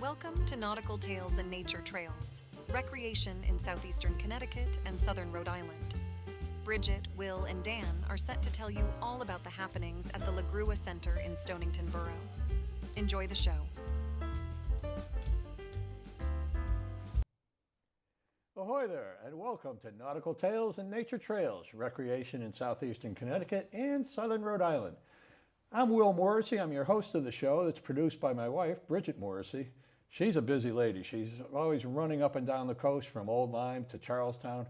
Welcome to Nautical Tales and Nature Trails, recreation in southeastern Connecticut and southern Rhode Island. Bridget, Will, and Dan are set to tell you all about the happenings at the La Grua Center in Stonington Borough. Enjoy the show. Ahoy there, and welcome to Nautical Tales and Nature Trails, recreation in southeastern Connecticut and southern Rhode Island. I'm Will Morrissey. I'm your host of the show that's produced by my wife, Bridget Morrissey. She's a busy lady. She's always running up and down the coast from Old Lyme to Charlestown.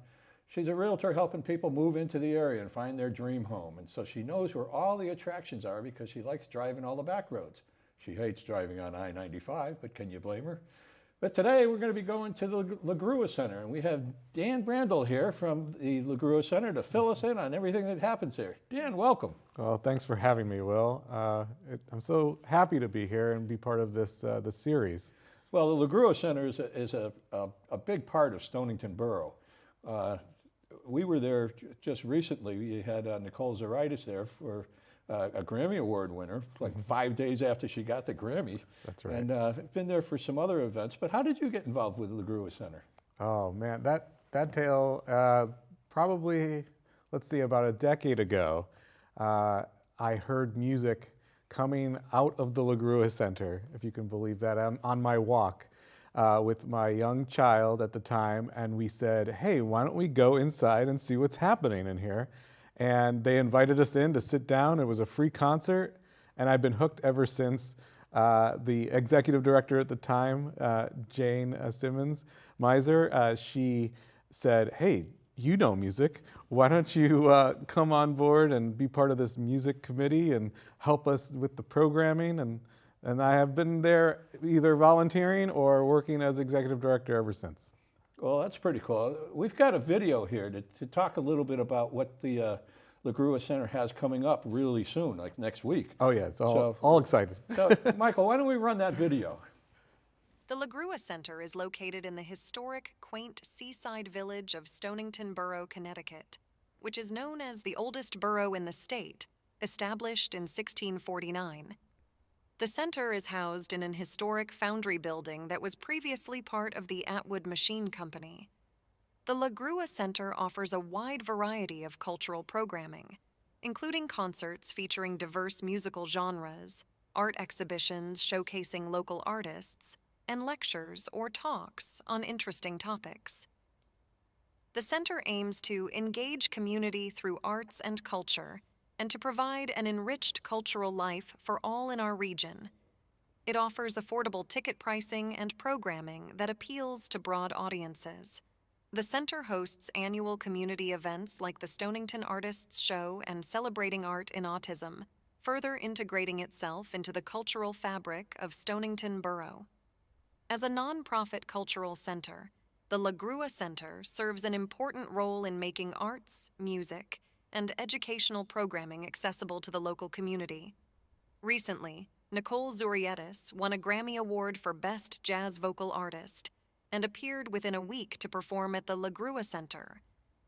She's a realtor helping people move into the area and find their dream home. And so she knows where all the attractions are because she likes driving all the back roads. She hates driving on I-95, but can you blame her? But today we're going to be going to the La Grua Center, and we have Dan Brandl here from the La Grua Center to fill us in on everything that happens here. Dan, welcome. Well, thanks for having me, Will. I'm so happy to be here and be part of this series. Well, the La Grua Center is a big part of Stonington Borough. We were there just recently. We had Nicole Zaritis there for a Grammy Award winner, like 5 days after she got the Grammy. That's right. And been there for some other events. But how did you get involved with the La Grua Center? Oh man, that tale probably, let's see, about a decade ago. I heard music coming out of the La Grua Center, if you can believe that, on my walk with my young child at the time, and we said, hey, why don't we go inside and see what's happening in here? And they invited us in to sit down. It was a free concert, and I've been hooked ever since. The executive director at the time, Jane Simmons Miser, she said, hey, you know music. Why don't you come on board and be part of this music committee and help us with the programming? And I have been there either volunteering or working as executive director ever since. Well, that's pretty cool. We've got a video here to talk a little bit about what the La Grua Center has coming up really soon, like next week. Oh yeah, it's all excited. So, Michael, why don't we run that video? The La Grua Center is located in the historic, quaint seaside village of Stonington Borough, Connecticut, which is known as the oldest borough in the state, established in 1649. The center is housed in an historic foundry building that was previously part of the Atwood Machine Company. The La Grua Center offers a wide variety of cultural programming, including concerts featuring diverse musical genres, art exhibitions showcasing local artists, and lectures or talks on interesting topics. The center aims to engage community through arts and culture and to provide an enriched cultural life for all in our region. It offers affordable ticket pricing and programming that appeals to broad audiences. The center hosts annual community events like the Stonington Artists Show and Celebrating Art in Autism, further integrating itself into the cultural fabric of Stonington Borough. As a nonprofit cultural center, the La Grua Center serves an important role in making arts, music, and educational programming accessible to the local community. Recently, Nicole Zaritis won a Grammy Award for Best Jazz Vocal Artist and appeared within a week to perform at the La Grua Center.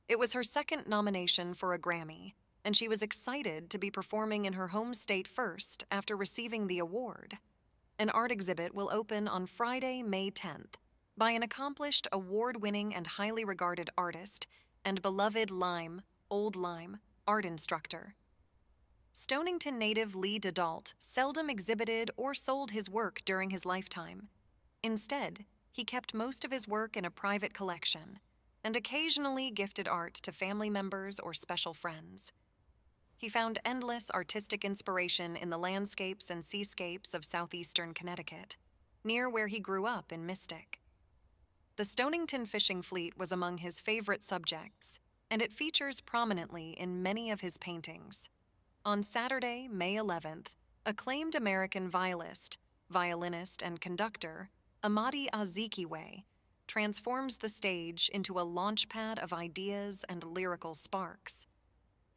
It was her second nomination for a Grammy, and she was excited to be performing in her home state first after receiving the award. An art exhibit will open on Friday, May 10th, by an accomplished award-winning and highly regarded artist and beloved Old Lyme art instructor. Stonington native Lee Dadalt seldom exhibited or sold his work during his lifetime. Instead, he kept most of his work in a private collection and occasionally gifted art to family members or special friends. He found endless artistic inspiration in the landscapes and seascapes of southeastern Connecticut, near where he grew up in Mystic. The Stonington fishing fleet was among his favorite subjects, and it features prominently in many of his paintings. On Saturday, May 11th, acclaimed American violinist, and conductor Amadi Azikiwe transforms the stage into a launchpad of ideas and lyrical sparks.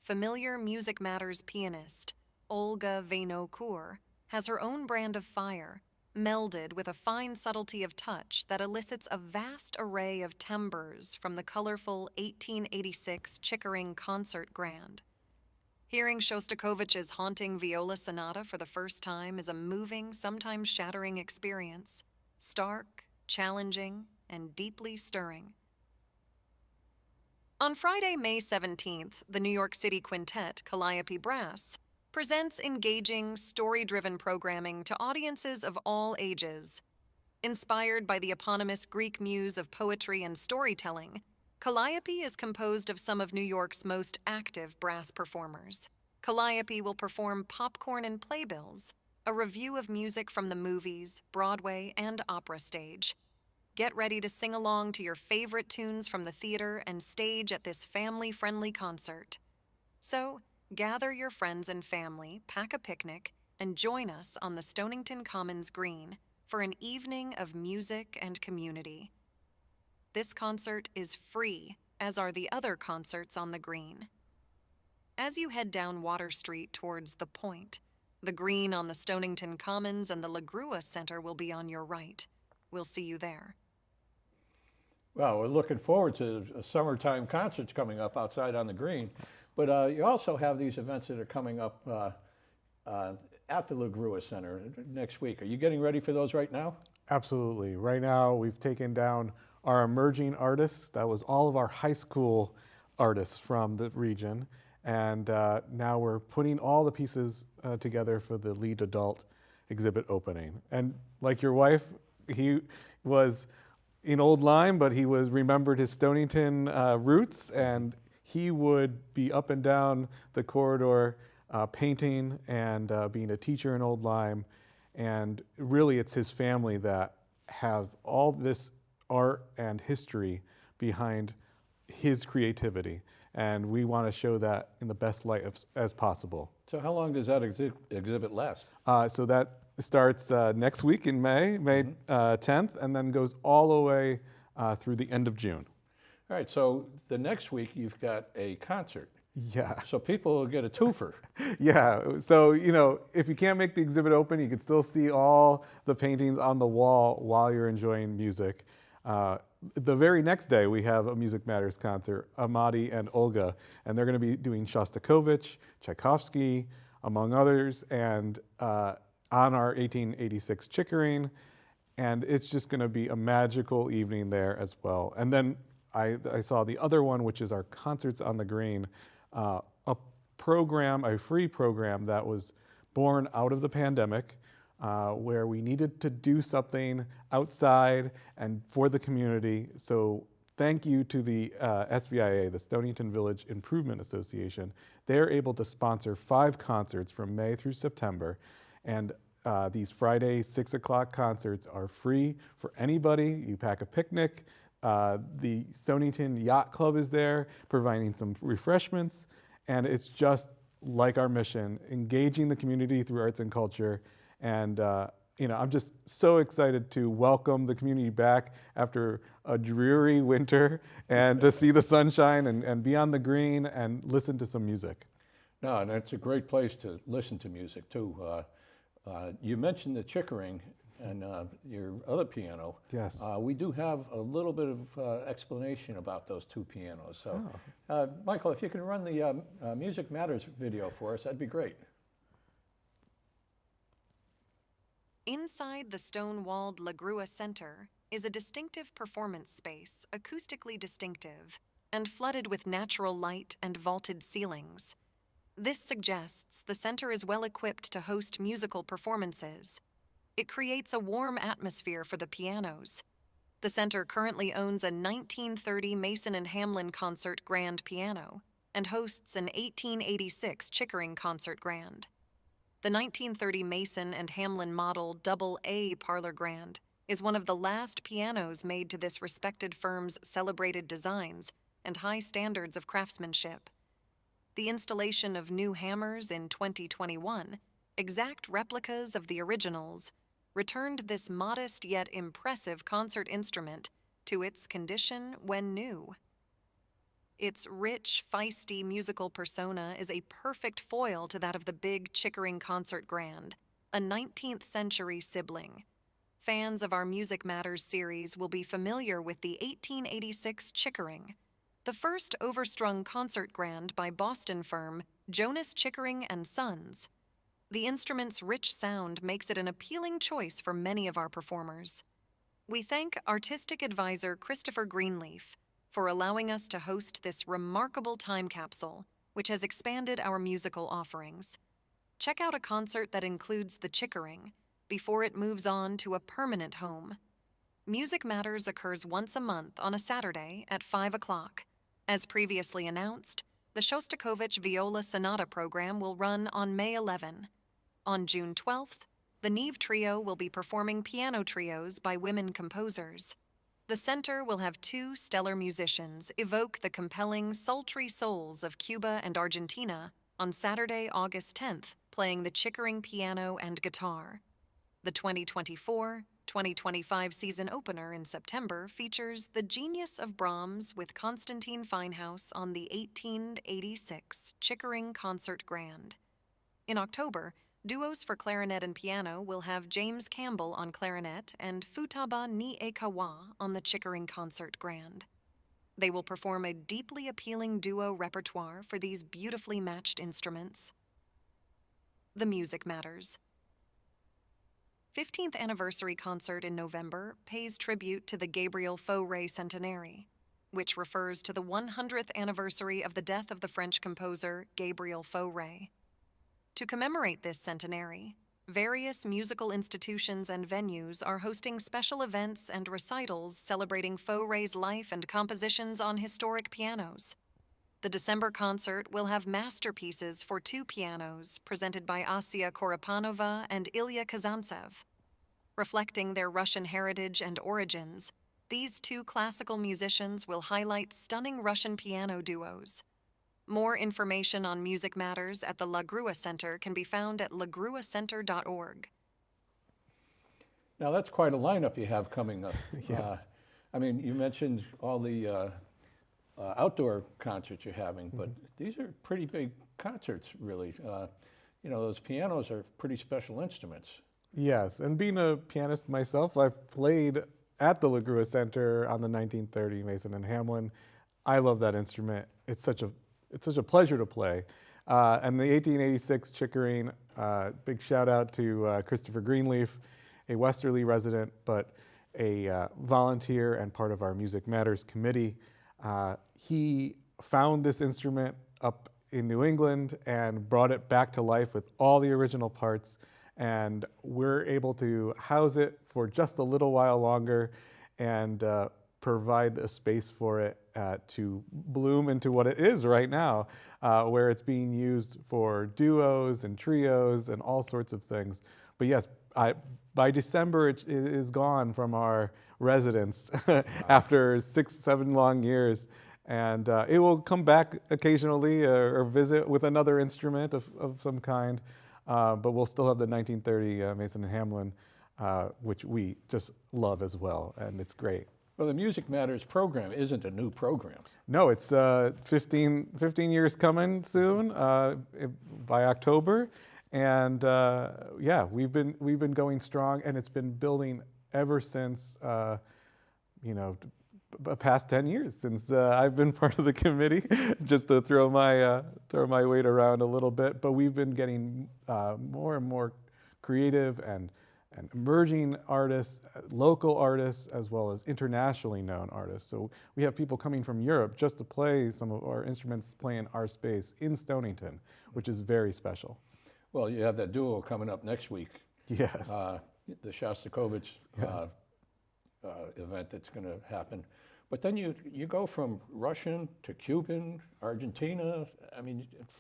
Familiar Music Matters pianist Olga Vainokur has her own brand of fire, melded with a fine subtlety of touch that elicits a vast array of timbres from the colorful 1886 Chickering Concert Grand. Hearing Shostakovich's haunting viola sonata for the first time is a moving, sometimes shattering experience. stark, challenging, and deeply stirring. On Friday, May 17th, the New York City quintet Calliope Brass presents engaging, story-driven programming to audiences of all ages. Inspired by the eponymous Greek muse of poetry and storytelling, Calliope is composed of some of New York's most active brass performers. Calliope will perform Popcorn and Playbills, a review of music from the movies, Broadway, and opera stage. Get ready to sing along to your favorite tunes from the theater and stage at this family-friendly concert. So, gather your friends and family, pack a picnic, and join us on the Stonington Commons Green for an evening of music and community. This concert is free, as are the other concerts on the Green. As you head down Water Street towards the Point, the Green on the Stonington Commons and the La Grua Center will be on your right. We'll see you there. Well, we're looking forward to summertime concerts coming up outside on the Green. But you also have these events that are coming up at the La Grua Center next week. Are you getting ready for those right now? Absolutely. Right now, we've taken down our emerging artists. That was all of our high school artists from the region. And now we're putting all the pieces together for the lead adult exhibit opening. And like your wife, he was in Old Lyme, but he remembered his Stonington roots, and he would be up and down the corridor painting and being a teacher in Old Lyme. And really, it's his family that have all this art and history behind his creativity. And we want to show that in the best light as possible. So how long does that exhibit last? So that starts next week in May 10th, and then goes all the way through the end of June. All right, so the next week you've got a concert. Yeah. So people will get a twofer. Yeah, so if you can't make the exhibit open, you can still see all the paintings on the wall while you're enjoying music. The very next day, we have a Music Matters concert, Amadi and Olga, and they're going to be doing Shostakovich, Tchaikovsky, among others, and on our 1886 Chickering, and it's just going to be a magical evening there as well. And then I saw the other one, which is our Concerts on the Green, a free program that was born out of the pandemic, where we needed to do something outside and for the community. So thank you to the SVIA, the Stonington Village Improvement Association. They're able to sponsor 5 concerts from May through September. And these Friday 6 o'clock concerts are free for anybody. You pack a picnic. The Stonington Yacht Club is there providing some refreshments. And it's just like our mission, engaging the community through arts and culture. And I'm just so excited to welcome the community back after a dreary winter and to see the sunshine and be on the Green and listen to some music. No, and it's a great place to listen to music too. You mentioned the Chickering and your other piano. Yes. We do have a little bit of explanation about those 2 pianos. So, Michael, if you can run the Music Matters video for us, that'd be great. Inside the stone-walled La Grua Center is a distinctive performance space, acoustically distinctive, and flooded with natural light and vaulted ceilings. This suggests the center is well equipped to host musical performances. It creates a warm atmosphere for the pianos. The center currently owns a 1930 Mason and Hamlin concert grand piano and hosts an 1886 Chickering concert grand. The 1930 Mason and Hamlin model Double A Parlor Grand is one of the last pianos made to this respected firm's celebrated designs and high standards of craftsmanship. The installation of new hammers in 2021, exact replicas of the originals, returned this modest yet impressive concert instrument to its condition when new. Its rich, feisty musical persona is a perfect foil to that of the big Chickering Concert Grand, a 19th century sibling. Fans of our Music Matters series will be familiar with the 1886 Chickering, the first overstrung concert grand by Boston firm Jonas Chickering and Sons. The instrument's rich sound makes it an appealing choice for many of our performers. We thank artistic advisor Christopher Greenleaf for allowing us to host this remarkable time capsule, which has expanded our musical offerings. Check out a concert that includes the Chickering before it moves on to a permanent home. Music Matters occurs once a month on a Saturday at 5 o'clock. As previously announced, the Shostakovich Viola Sonata program will run on May 11. On June 12th, the Neve Trio will be performing piano trios by women composers. The center will have two stellar musicians evoke the compelling, sultry souls of Cuba and Argentina on Saturday, August 10th, playing the Chickering piano and guitar. The 2024-2025 season opener in September features The Genius of Brahms with Constantine Finehouse on the 1886 Chickering Concert Grand. In October, duos for clarinet and piano will have James Campbell on clarinet and Futaba Ni Ekawa on the Chickering Concert Grand. They will perform a deeply appealing duo repertoire for these beautifully matched instruments. The Music Matters 15th anniversary concert in November pays tribute to the Gabriel Fauré centenary, which refers to the 100th anniversary of the death of the French composer Gabriel Fauré. To commemorate this centenary, various musical institutions and venues are hosting special events and recitals celebrating Fauré's life and compositions on historic pianos. The December concert will have masterpieces for two pianos presented by Asia Koropanova and Ilya Kazantsev. Reflecting their Russian heritage and origins, these two classical musicians will highlight stunning Russian piano duos. More information on Music Matters at the La Grua Center can be found at lagruacenter.org. Now that's quite a lineup you have coming up. Yes. I mean, you mentioned all the outdoor concerts you're having, but these are pretty big concerts, really. Those pianos are pretty special instruments. Yes, and being a pianist myself, I've played at the La Grua Center on the 1930 Mason and Hamlin. I love that instrument. It's such a pleasure to play. And the 1886 Chickering, big shout out to Christopher Greenleaf, a Westerly resident, but a volunteer and part of our Music Matters committee. He found this instrument up in New England and brought it back to life with all the original parts. And we're able to house it for just a little while longer and provide a space for it to bloom into what it is right now, where it's being used for duos and trios and all sorts of things. But yes, by December, it is gone from our residence after 6-7 long years. And it will come back occasionally or visit with another instrument of some kind. But we'll still have the 1930 Mason and Hamlin, which we just love as well, and it's great. Well, the Music Matters program isn't a new program. No, it's 15 years coming soon by October, and yeah, we've been going strong, and it's been building ever since past 10 years since I've been part of the committee, just to throw my weight around a little bit. But we've been getting more and more creative and emerging artists, local artists, as well as internationally known artists. So we have people coming from Europe just to play some of our instruments, playing our space in Stonington, which is very special. Well, you have that duo coming up next week. Yes. The Shostakovich Yes. Event that's going to happen. But then you go from Russian to Cuban, Argentina,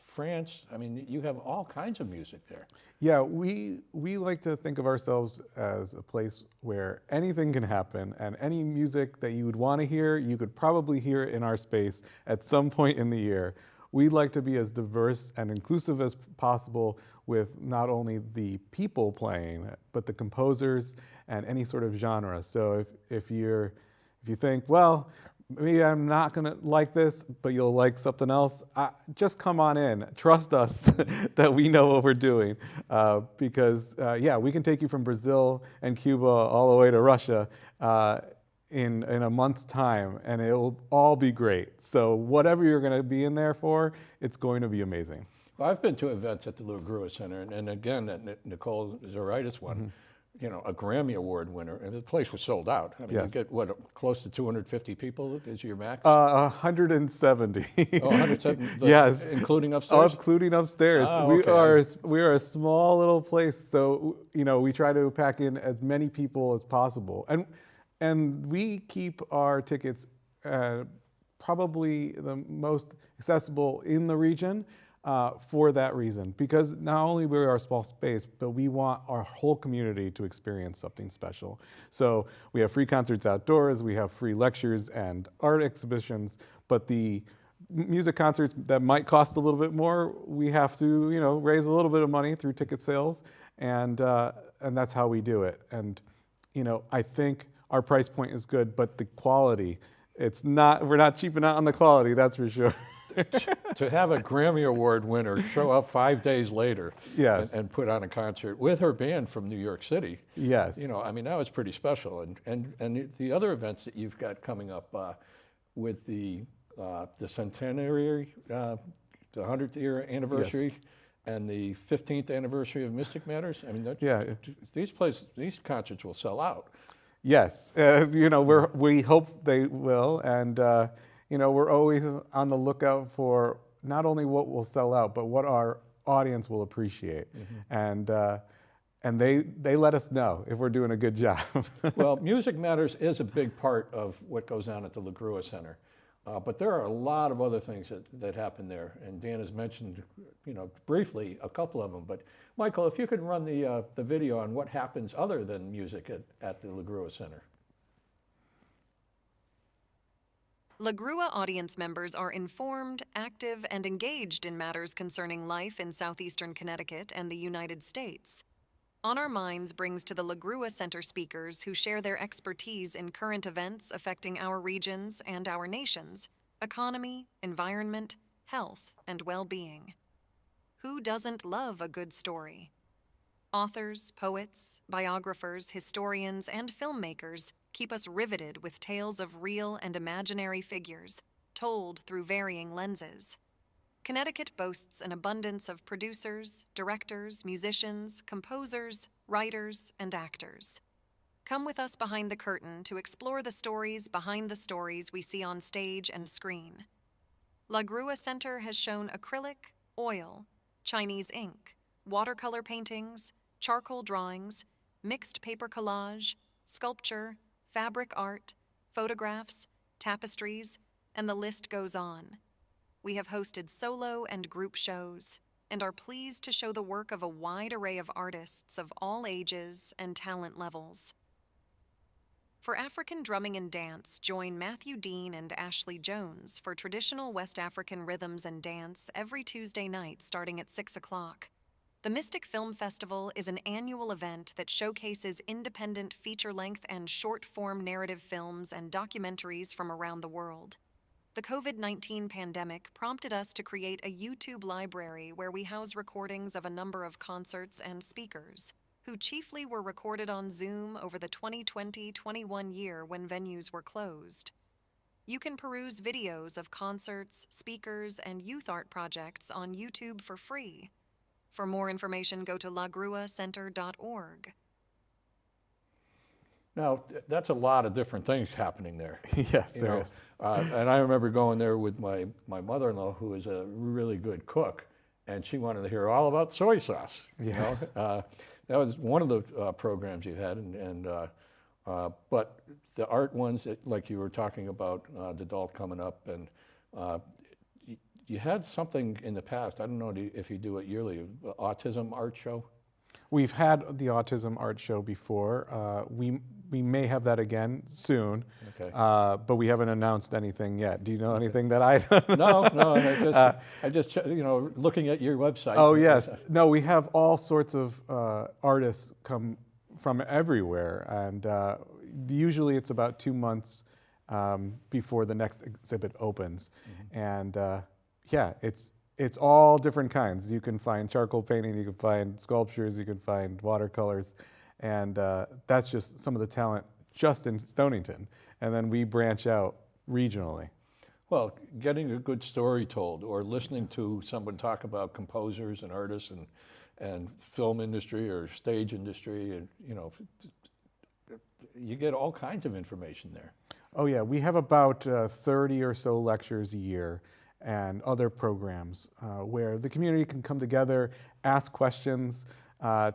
France. You have all kinds of music there. Yeah, we like to think of ourselves as a place where anything can happen, and any music that you would want to hear, you could probably hear in our space at some point in the year. We'd like to be as diverse and inclusive as possible with not only the people playing, but the composers and any sort of genre. So if you think, well, maybe I'm not gonna like this, but you'll like something else, just come on in. Trust us that we know what we're doing. Because yeah, we can take you from Brazil and Cuba all the way to Russia in a month's time, and it'll all be great. So whatever you're gonna be in there for, it's going to be amazing. Well, I've been to events at the La Grua Center, and again, that Nicole Zoraitis one, a Grammy Award winner, and the place was sold out. I mean, you Yes. get, what, close to 250 people is your max? 170. Oh, 107, Yes. including upstairs? Including upstairs. Ah, We okay. are a small little place, so we try to pack in as many people as possible, and we keep our tickets probably the most accessible in the region for that reason. Because not only we are a small space, but we want our whole community to experience something special. So we have free concerts outdoors, we have free lectures and art exhibitions, but the music concerts that might cost a little bit more, we have to raise a little bit of money through ticket sales, and that's how we do it. And I think our price point is good, but the quality, we're not cheaping out on the quality, that's for sure. To have a Grammy Award winner show up 5 days later Yes. and put on a concert with her band from New York City, Yes. I mean, that was pretty special. And the other events that you've got coming up with the centenary, the 100th year anniversary, and the 15th anniversary of Mystic Matters. I mean, these concerts will sell out. Yes, we hope they will, and we're always on the lookout for not only what will sell out, but what our audience will appreciate, and they let us know if we're doing a good job. Well, Music Matters is a big part of what goes on at the La Grua Center, but there are a lot of other things that happen there, and Dan has mentioned, briefly a couple of them. But Michael, if you could run the video on what happens other than music at the La Grua Center. La Grua audience members are informed, active, and engaged in matters concerning life in southeastern Connecticut and the United States. On Our Minds brings to the La Grua Center speakers who share their expertise in current events affecting our regions and our nations, economy, environment, health, and well-being. Who doesn't love a good story? Authors, poets, biographers, historians, and filmmakers keep us riveted with tales of real and imaginary figures, told through varying lenses. Connecticut boasts an abundance of producers, directors, musicians, composers, writers, and actors. Come with us behind the curtain to explore the stories behind the stories we see on stage and screen. La Grua Center has shown acrylic, oil, Chinese ink, watercolor paintings, charcoal drawings, mixed paper collage, sculpture, fabric art, photographs, tapestries, and the list goes on. We have hosted solo and group shows, and are pleased to show the work of a wide array of artists of all ages and talent levels. For African drumming and dance, join Matthew Dean and Ashley Jones for traditional West African rhythms and dance every Tuesday night starting at 6 o'clock. The Mystic Film Festival is an annual event that showcases independent feature-length and short-form narrative films and documentaries from around the world. The COVID-19 pandemic prompted us to create a YouTube library where we house recordings of a number of concerts and speakers, who chiefly were recorded on Zoom over the 2020-21 year when venues were closed. You can peruse videos of concerts, speakers, and youth art projects on YouTube for free. For more information, go to lagruacenter.org. Now, that's a lot of different things happening there. Yes, there is. And I remember going there with my mother-in-law, who is a really good cook, and she wanted to hear all about soy sauce. Yeah. That was one of the programs you had, but the art ones, like you were talking about, the doll coming up, and you had something in the past. I don't know if you do it yearly, autism art show. We've had the autism art show before. We may have that again soon, Okay. but we haven't announced anything yet. Do you know anything that I don't No. I just looking at your website. Oh yes, no, we have all sorts of artists come from everywhere, and usually it's about 2 months before the next exhibit opens, and yeah, it's all different kinds. You can find charcoal painting, you can find sculptures, you can find watercolors, and that's just some of the talent just in Stonington, and then we branch out regionally. Well, getting a good story told, or listening to someone talk about composers and artists and film industry or stage industry, and you get all kinds of information there. Oh yeah, we have about 30 or so lectures a year and other programs where the community can come together, ask questions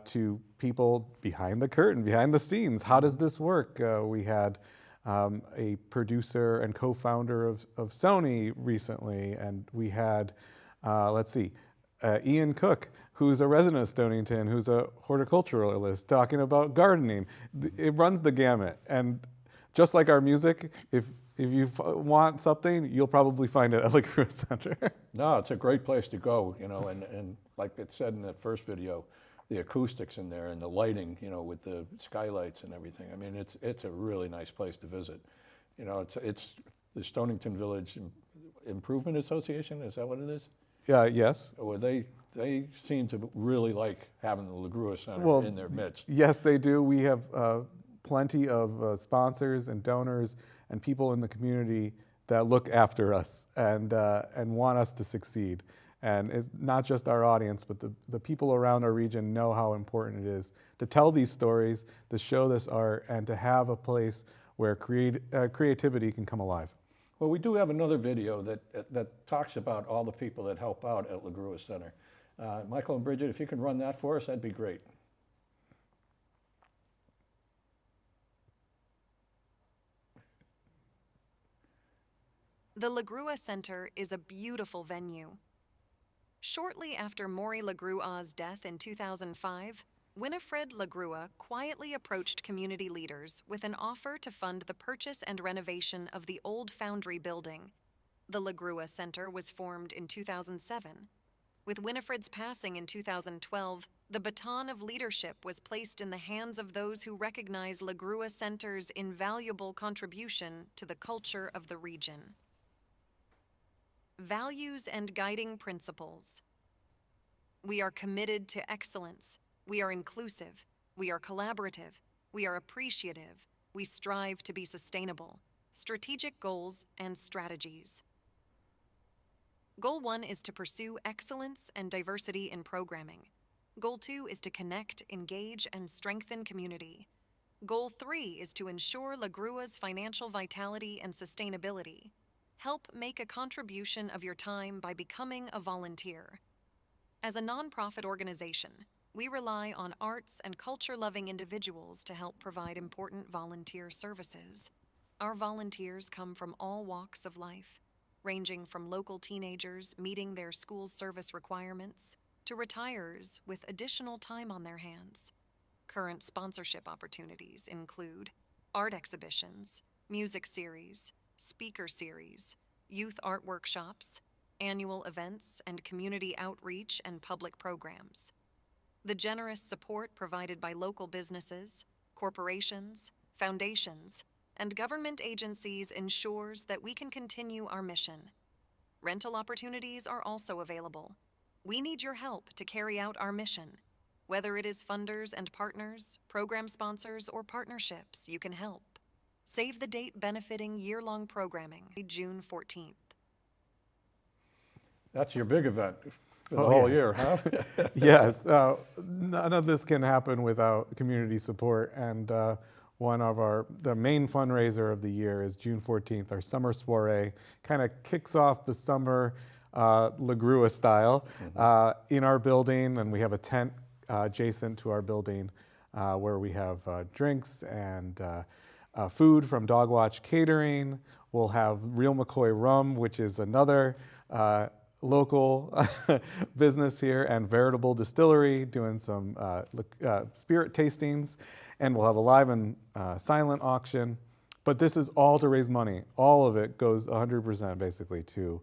to people behind the curtain, behind the scenes. How does this work? We had a producer and co-founder of Sony recently, and we had, Ian Cook, who's a resident of Stonington, who's a horticulturalist, talking about gardening. It runs the gamut. And just like our music, if you want something, you'll probably find it at La Grua Center. No, it's a great place to go, and like it said in that first video, the acoustics in there and the lighting, with the skylights and everything. I mean, it's a really nice place to visit. It's the Stonington Village Improvement Association. Is that what it is? Yes. Well, they seem to really like having the La Grua Center in their midst. Yes, they do. We have plenty of sponsors and donors and people in the community that look after us and want us to succeed. And it's not just our audience, but the people around our region know how important it is to tell these stories, to show this art, and to have a place where creativity can come alive. Well, we do have another video that talks about all the people that help out at La Grua Center. Michael and Bridget, if you can run that for us, that'd be great. The La Grua Center is a beautiful venue. Shortly after Maurie La Grua's death in 2005, Winifred La Grua quietly approached community leaders with an offer to fund the purchase and renovation of the old foundry building. The La Grua Center was formed in 2007. With Winifred's passing in 2012, the baton of leadership was placed in the hands of those who recognize La Grua Center's invaluable contribution to the culture of the region. Values and guiding principles. We are committed to excellence. We are inclusive. We are collaborative. We are appreciative. We strive to be sustainable. Strategic goals and strategies. Goal 1 is to pursue excellence and diversity in programming. Goal 2 is to connect, engage, and strengthen community. Goal 3 is to ensure La Grua's financial vitality and sustainability. Help make a contribution of your time by becoming a volunteer. As a nonprofit organization, we rely on arts and culture-loving individuals to help provide important volunteer services. Our volunteers come from all walks of life, ranging from local teenagers meeting their school service requirements to retires with additional time on their hands. Current sponsorship opportunities include art exhibitions, music series, speaker series, youth art workshops, annual events, and community outreach and public programs. The generous support provided by local businesses, corporations, foundations, and government agencies ensures that we can continue our mission. Rental opportunities are also available. We need your help to carry out our mission. Whether it is funders and partners, program sponsors, or partnerships, you can help. Save the date benefiting year-long programming, June 14th. That's your big event for the whole year, huh? Yes, none of this can happen without community support, and one of the main fundraiser of the year is June 14th, our summer soiree. Kind of kicks off the summer La Grua style in our building, and we have a tent adjacent to our building where we have drinks and food from Dog Watch Catering. We'll have Real McCoy Rum, which is another local business here, and Veritable Distillery doing some spirit tastings. And we'll have a live and silent auction. But this is all to raise money. All of it goes 100% basically to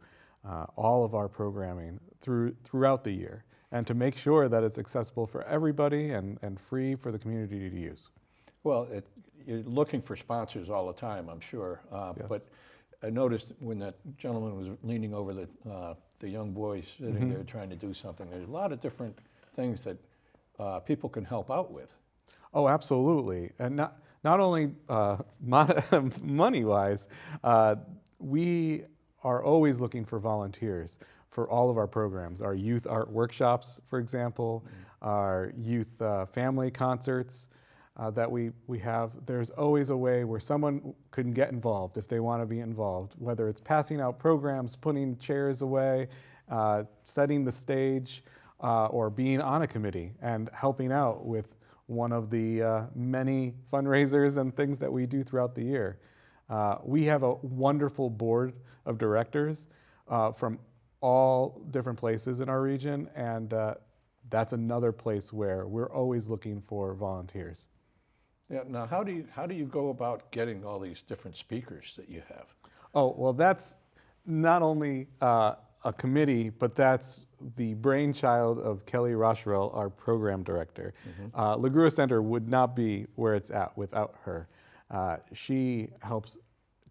all of our programming throughout the year, and to make sure that it's accessible for everybody and free for the community to use. Well, you're looking for sponsors all the time, I'm sure. Yes. But I noticed when that gentleman was leaning over the young boy sitting there trying to do something, there's a lot of different things that people can help out with. Oh, absolutely. And not only money-wise, we are always looking for volunteers for all of our programs. Our youth art workshops, for example, our youth family concerts that we have. There's always a way where someone can get involved if they want to be involved, whether it's passing out programs, putting chairs away, setting the stage, or being on a committee and helping out with one of the many fundraisers and things that we do throughout the year. We have a wonderful board of directors from all different places in our region, and that's another place where we're always looking for volunteers. Yeah. Now, how do you go about getting all these different speakers that you have? Oh, well, that's not only a committee, but that's the brainchild of Kelly Rocherell, our program director. La Grua Center would not be where it's at without her. She helps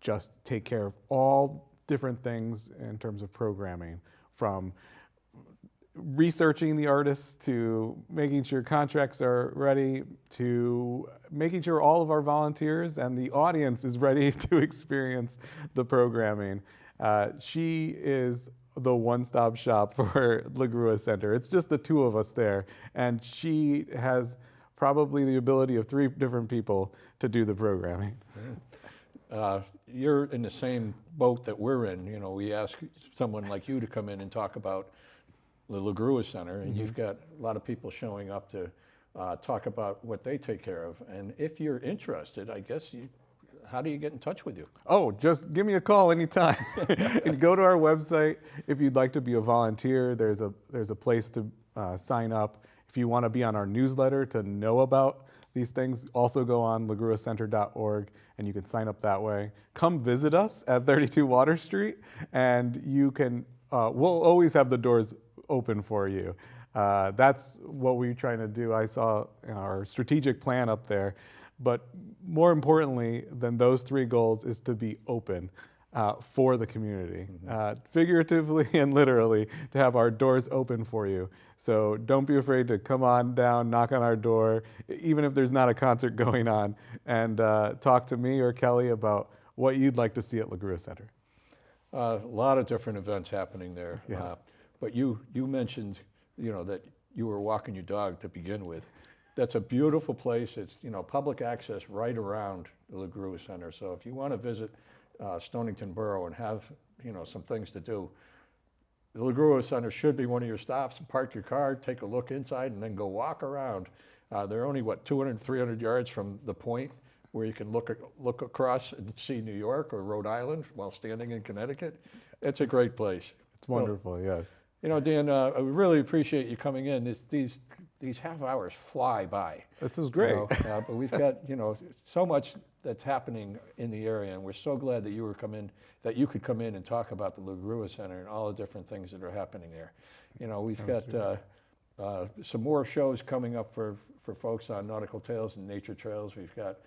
just take care of all different things in terms of programming, from researching the artists to making sure contracts are ready to making sure all of our volunteers and the audience is ready to experience the programming. She is the one-stop shop for La Grua Center. It's just the two of us there, and she has probably the ability of 3 different people to do the programming. You're in the same boat that we're in. You know, we ask someone like you to come in and talk about the La Grua Center, and you've got a lot of people showing up to talk about what they take care of. And if you're interested, I guess how do you get in touch with you? Oh, just give me a call anytime. And go to our website if you'd like to be a volunteer. There's a place to sign up. If you want to be on our newsletter to know about these things, also go on lagruacenter.org and you can sign up that way. Come visit us at 32 Water Street, and you can. We'll always have the doors open for you. That's what we're trying to do. I saw our strategic plan up there. But more importantly than those 3 goals is to be open for the community, figuratively and literally, to have our doors open for you. So don't be afraid to come on down, knock on our door, even if there's not a concert going on, and talk to me or Kelly about what you'd like to see at La Grua Center. A lot of different events happening there. Yeah. But you mentioned, that you were walking your dog to begin with. That's a beautiful place. It's, public access right around the La Grua Center. So if you want to visit Stonington Borough and have, some things to do, the La Grua Center should be one of your stops. Park your car, take a look inside, and then go walk around. They're only, 200, 300 yards from the point where you can look across and see New York or Rhode Island while standing in Connecticut. It's a great place. It's wonderful, yes. Dan, I really appreciate you coming in. These half hours fly by. This is great. But we've got so much that's happening in the area, and we're so glad that you could come in and talk about the La Grua Center and all the different things that are happening there. We've got some more shows coming up for folks on Nautical Tales and Nature Trails. We've got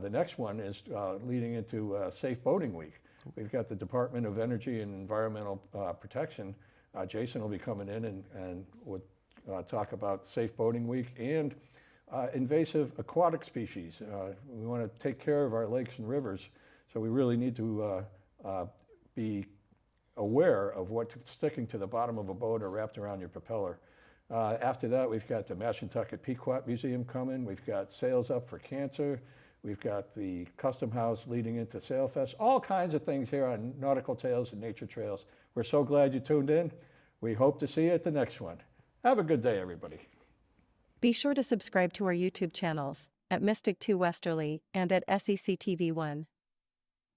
the next one is leading into Safe Boating Week. We've got the Department of Energy and Environmental Protection. Jason will be coming in and would talk about Safe Boating Week and invasive aquatic species. We want to take care of our lakes and rivers, so we really need to be aware of what's sticking to the bottom of a boat or wrapped around your propeller. After that, we've got the Mashantucket Pequot Museum coming. We've got Sails Up for Cancer. We've got the Custom House leading into SailFest. All kinds of things here on Nautical Tales and Nature Trails. We're so glad you tuned in. We hope to see you at the next one. Have a good day, everybody. Be sure to subscribe to our YouTube channels at Mystic 2 Westerly and at SECTV 1.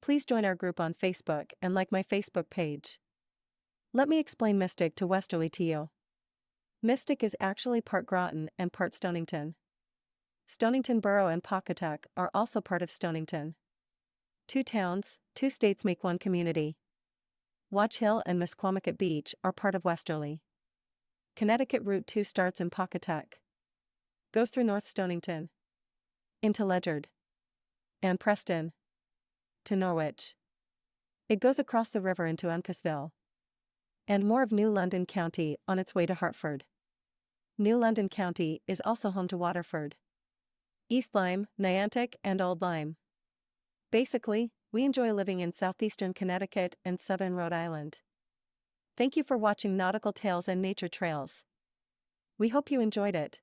Please join our group on Facebook and like my Facebook page. Let me explain Mystic to Westerly to you. Mystic is actually part Groton and part Stonington. Stonington Borough and Pawcatuck are also part of Stonington. 2 towns, 2 states make one community. Watch Hill and Misquamicut Beach are part of Westerly. Connecticut Route 2 starts in Pawcatuck, goes through North Stonington, into Ledyard, and Preston, to Norwich. It goes across the river into Uncasville, and more of New London County on its way to Hartford. New London County is also home to Waterford, East Lyme, Niantic, and Old Lyme. Basically, We enjoy living in southeastern Connecticut and southern Rhode Island. Thank you for watching Nautical Tales and Nature Trails. We hope you enjoyed it.